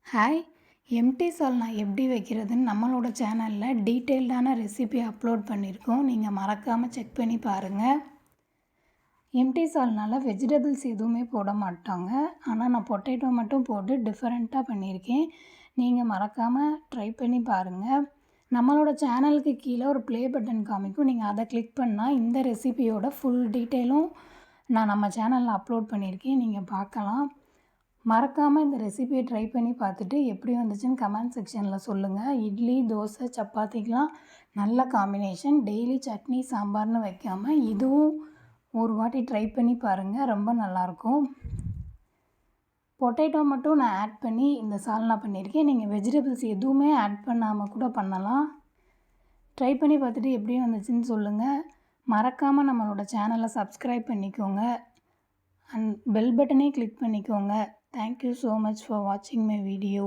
Hi! Empty சால்னா எப்படி வைக்கிறதுன்னு நம்மளோட சேனலில் டீட்டெயில்டான ரெசிபி அப்லோட் பண்ணியிருக்கோம். நீங்கள் மறக்காமல் செக் பண்ணி பாருங்கள். எம்டி சால்னாவில் வெஜிடபிள்ஸ் எதுவுமே போட மாட்டாங்க. ஆனால் நான் பொட்டேட்டோ மட்டும் போட்டு டிஃப்ரெண்ட்டாக பண்ணியிருக்கேன். நீங்கள் மறக்காமல் ட்ரை பண்ணி பாருங்கள். நம்மளோட சேனலுக்கு கீழே ஒரு ப்ளே பட்டன் காமிக்கும். நீங்கள் அதை கிளிக் பண்ணால் இந்த ரெசிபியோட ஃபுல் டீட்டெயிலும் நான் நம்ம சேனலில் அப்லோட் பண்ணியிருக்கேன். நீங்கள் பார்க்கலாம். மறக்காமல் இந்த ரெசிபியை ட்ரை பண்ணி பார்த்துட்டு எப்படி வந்துச்சுன்னு கமெண்ட் செக்ஷனில் சொல்லுங்கள். இட்லி, தோசை, சப்பாத்திக்கெலாம் நல்ல காம்பினேஷன். டெய்லி சட்னி, சாம்பார்னு வைக்காமல் இதுவும் ஒரு வாட்டி ட்ரை பண்ணி பாருங்கள். ரொம்ப நல்லாயிருக்கும். பொட்டேட்டோ மட்டும் நான் ஆட் பண்ணி இந்த சால்னா பண்ணியிருக்கேன். நீங்கள் வெஜிடபிள்ஸ் எதுவுமே ஆட் பண்ணாமல் கூட பண்ணலாம். ட்ரை பண்ணி பார்த்துட்டு எப்படி வந்துச்சுன்னு சொல்லுங்கள். மறக்காமல் நம்மளோட சேனலை சப்ஸ்கிரைப் பண்ணிக்கோங்க. அண்ட் பெல் பட்டனே கிளிக் பண்ணிக்கோங்க. Thank you so much for watching my video.